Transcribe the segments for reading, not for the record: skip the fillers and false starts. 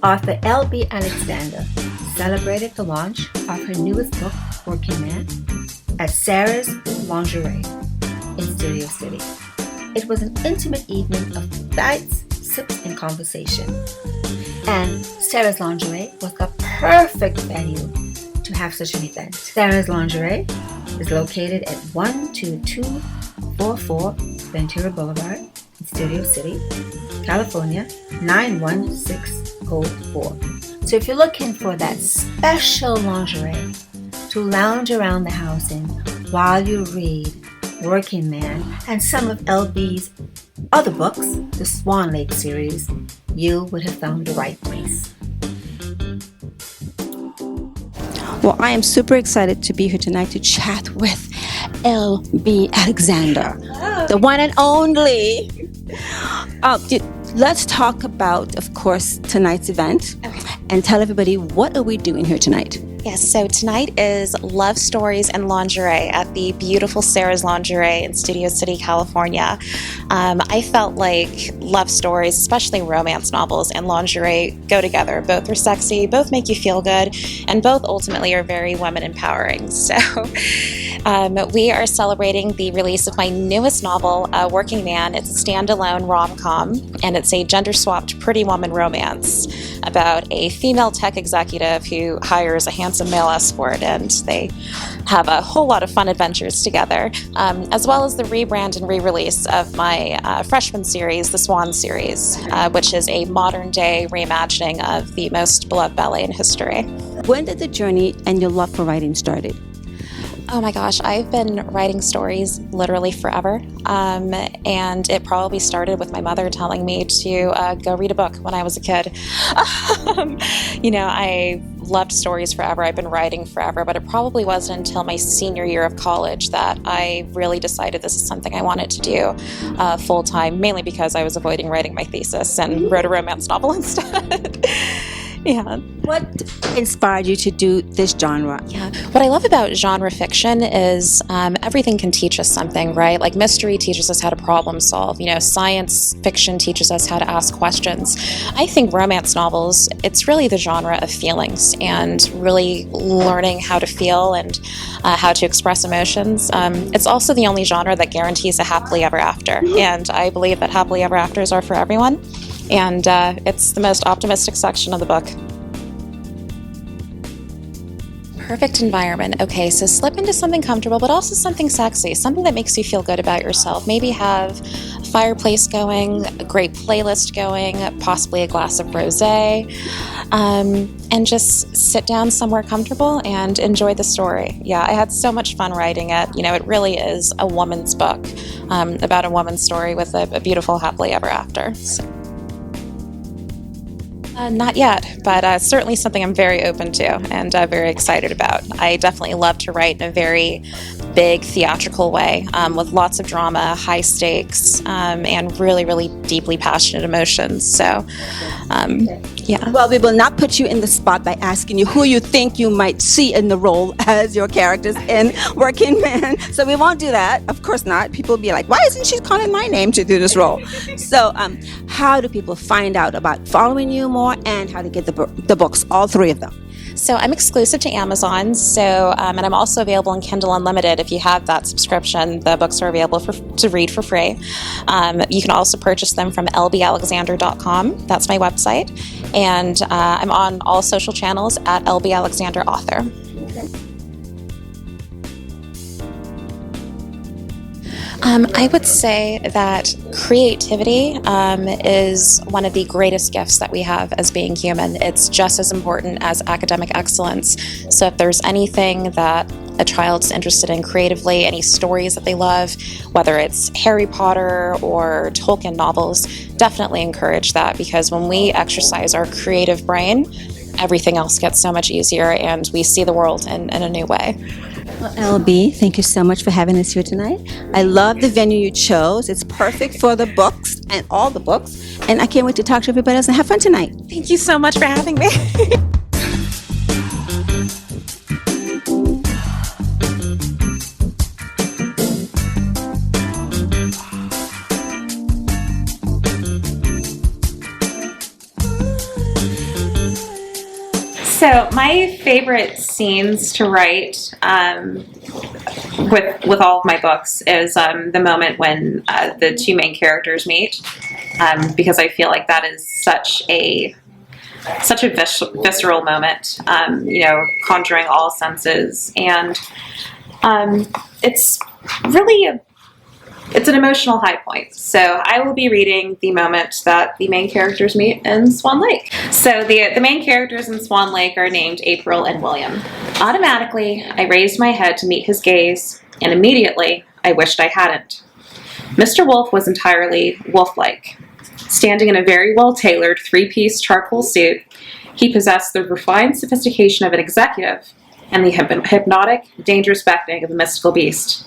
Author L.B.Alexander celebrated the launch of her newest book, Working Man, at Sarah's Lingerie in Studio City. It was an intimate evening of bites, sips, and conversation. And Sarah's Lingerie was the perfect venue to have such an event. Sarah's Lingerie is located at 12244 Ventura Boulevard in Studio City, California, 91604. So if you're looking for that special lingerie to lounge around the house in while you read Working Man and some of L.B.'s other books, the Swan Lake series, you would have found the right place. Well, I am super excited to be here tonight to chat with L.B.Alexander, the one and only. Let's talk about, of course, tonight's event, and tell everybody what are we doing here tonight. Yes, so tonight is Love Stories and Lingerie at the beautiful Sarah's Lingerie in Studio City, California. I felt like love stories, especially romance novels, and lingerie go together. Both are sexy, both make you feel good, and both ultimately are very women empowering. So we are celebrating the release of my newest novel, Working Man. It's a standalone rom-com, and it's a gender-swapped pretty woman romance about a female tech executive who hires a handsome male escort, and they have a whole lot of fun adventures together, as well as the rebrand and re-release of my freshman series, the Swan series, which is a modern-day reimagining of the most beloved ballet in history. When did the journey and your love for writing started? Oh my gosh, I've been writing stories literally forever, and it probably started with my mother telling me to go read a book when I was a kid. I loved stories forever. I've been writing forever, but it probably wasn't until my senior year of college that I really decided this is something I wanted to do full-time, mainly because I was avoiding writing my thesis and wrote a romance novel instead. Yeah. What inspired you to do this genre? Yeah. What I love about genre fiction is everything can teach us something, right? Like mystery teaches us how to problem solve. Science fiction teaches us how to ask questions. I think romance novels, it's really the genre of feelings and really learning how to feel and how to express emotions. It's also the only genre that guarantees a happily ever after. And I believe that happily ever afters are for everyone. And it's the most optimistic section of the book. Perfect environment. Okay, so slip into something comfortable, but also something sexy, something that makes you feel good about yourself. Maybe have a fireplace going, a great playlist going, possibly a glass of rosé, and just sit down somewhere comfortable and enjoy the story. Yeah, I had so much fun writing it. It really is a woman's book about a woman's story with a beautiful happily ever after. So. Not yet, but certainly something I'm very open to and very excited about. I definitely love to write in a very big theatrical way with lots of drama, high stakes, and really, really deeply passionate emotions. So, yeah. Well, we will not put you in the spot by asking you who you think you might see in the role as your characters in Working Man. So we won't do that. Of course not. People will be like, why isn't she calling my name to do this role? So how do people find out about following you more and how to get the books, all three of them? So I'm exclusive to Amazon, and I'm also available in Kindle Unlimited. If you have that subscription, the books are available to read for free. You can also purchase them from L.B.Alexander.com. That's my website. And I'm on all social channels at L.B.Alexander Author. I would say that creativity is one of the greatest gifts that we have as being human. It's just as important as academic excellence. So if there's anything that a child's interested in creatively, any stories that they love, whether it's Harry Potter or Tolkien novels, definitely encourage that, because when we exercise our creative brain, everything else gets so much easier and we see the world in a new way. Well, LB, thank you so much for having us here tonight. I love the venue you chose. It's perfect for the books and all the books. And I can't wait to talk to everybody else and have fun tonight. Thank you so much for having me. So my favorite scenes to write with all of my books is the moment when the two main characters meet, because I feel like that is such a visceral moment, conjuring all senses, and it's really it's an emotional high point. So I will be reading the moment that the main characters meet in Swan Lake. So the main characters in Swan Lake are named April and William. Automatically, I raised my head to meet his gaze, and immediately I wished I hadn't. Mr. Wolf was entirely wolf-like. Standing in a very well-tailored three-piece charcoal suit, he possessed the refined sophistication of an executive and the hypnotic, dangerous beckoning of a mystical beast.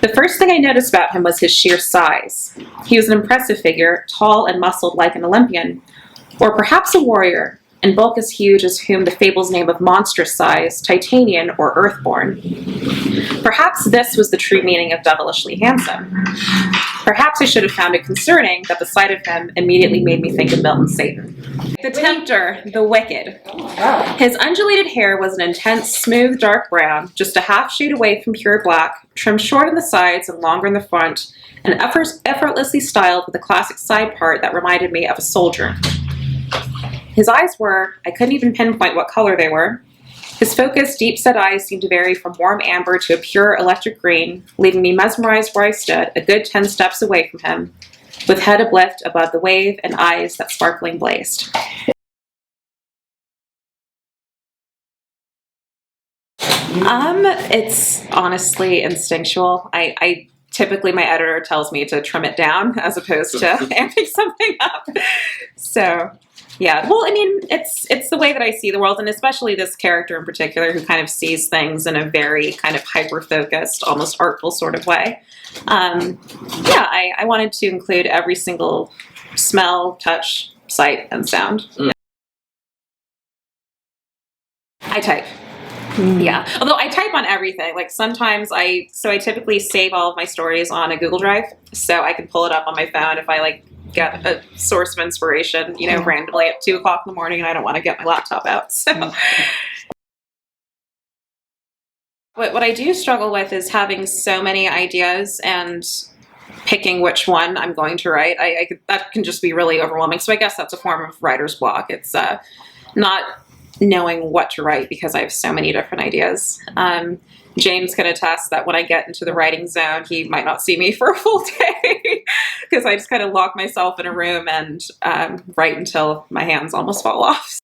The first thing I noticed about him was his sheer size. He was an impressive figure, tall and muscled like an Olympian, or perhaps a warrior, and bulk as huge as whom the fables name of monstrous size, Titanian or Earthborn. Perhaps this was the true meaning of devilishly handsome. Perhaps I should have found it concerning that the sight of him immediately made me think of Milton Satan. The tempter, the wicked. His undulated hair was an intense, smooth, dark brown, just a half shade away from pure black, trimmed short on the sides and longer in the front, and effortlessly styled with a classic side part that reminded me of a soldier. His eyes were, I couldn't even pinpoint what color they were. His focused, deep-set eyes seemed to vary from warm amber to a pure electric green, leaving me mesmerized where I stood, a good 10 steps away from him, with head uplift above the wave and eyes that sparkling blazed. It's honestly instinctual. I typically, my editor tells me to trim it down as opposed to amping something up. So, yeah. Well, I mean, it's the way that I see the world, and especially this character in particular who kind of sees things in a very kind of hyper-focused, almost artful sort of way. I wanted to include every single smell, touch, sight, and sound. I type. Yeah, although I type on everything. Like sometimes I typically save all of my stories on a Google Drive, so I can pull it up on my phone if I like get a source of inspiration, randomly at 2 o'clock in the morning and I don't want to get my laptop out. So what I do struggle with is having so many ideas and picking which one I'm going to write. That can just be really overwhelming. So I guess that's a form of writer's block. It's not knowing what to write because I have so many different ideas. James can attest that when I get into the writing zone, he might not see me for a full day because I just kind of lock myself in a room and write until my hands almost fall off.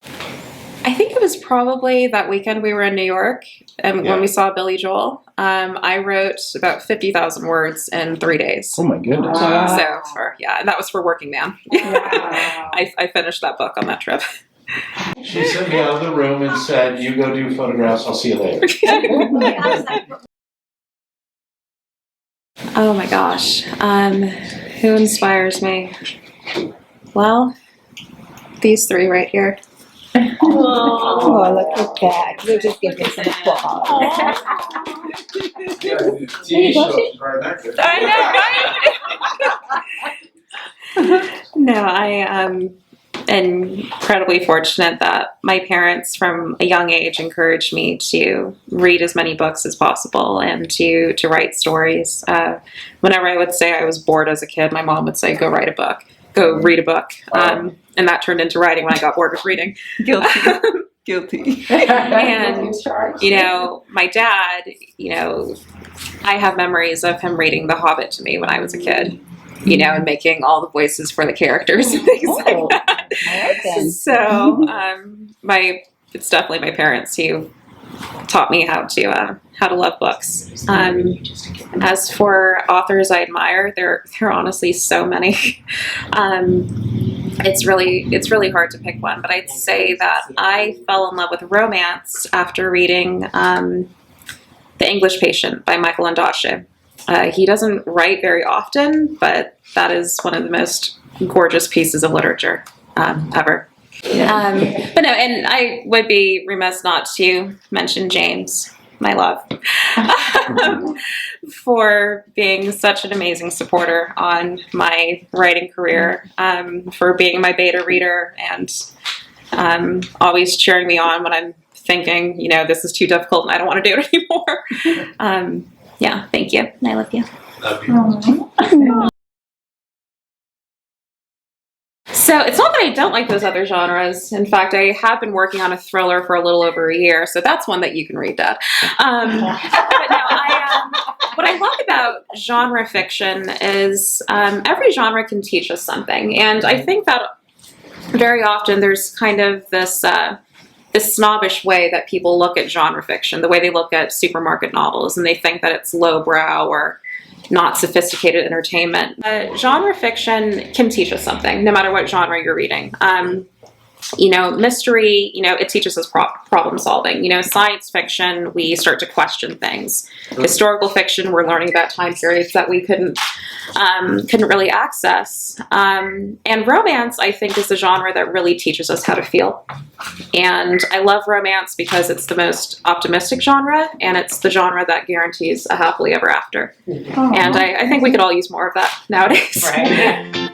I think it was probably that weekend we were in New York and when we saw Billy Joel. I wrote about 50,000 words in 3 days. Oh my goodness. And that was for Working Man. Wow. I finished that book on that trip. She sent me out of the room and said, "You go do photographs, I'll see you later." Oh my gosh. Who inspires me? Well, these three right here. Oh, look at that. You're just giving some applause. TV shows right back there. I know, right? No, I am incredibly fortunate that my parents from a young age encouraged me to read as many books as possible and to write stories. Whenever I would say I was bored as a kid, my mom would say, go read a book. And that turned into writing when I got bored with reading. Guilty. And, my dad, I have memories of him reading The Hobbit to me when I was a kid, and making all the voices for the characters and things like that. So, it's definitely my parents who taught me how to love books. As for authors I admire, there are honestly so many. It's really hard to pick one, but I'd say that I fell in love with romance after reading The English Patient by Michael Ondaatje. He doesn't write very often, but that is one of the most gorgeous pieces of literature ever. But no, and I would be remiss not to mention James. my love, for being such an amazing supporter on my writing career, for being my beta reader and always cheering me on when I'm thinking, you know, this is too difficult and I don't want to do it anymore. Yeah, thank you. And I love you. Love you. So it's not that I don't like those other genres. In fact, I have been working on a thriller for a little over a year, so that's one that you can read, Dad. But no, what I love about genre fiction is every genre can teach us something, and I think that very often there's kind of this snobbish way that people look at genre fiction, the way they look at supermarket novels, and they think that it's lowbrow or not sophisticated entertainment. Genre fiction can teach us something, no matter what genre you're reading. You know, mystery, you know, it teaches us problem solving. You know, science fiction, we start to question things. Historical fiction, we're learning about time periods that we couldn't really access. And romance, I think, is the genre that really teaches us how to feel. And I love romance because it's the most optimistic genre, and it's the genre that guarantees a happily ever after. And I think we could all use more of that nowadays. Right.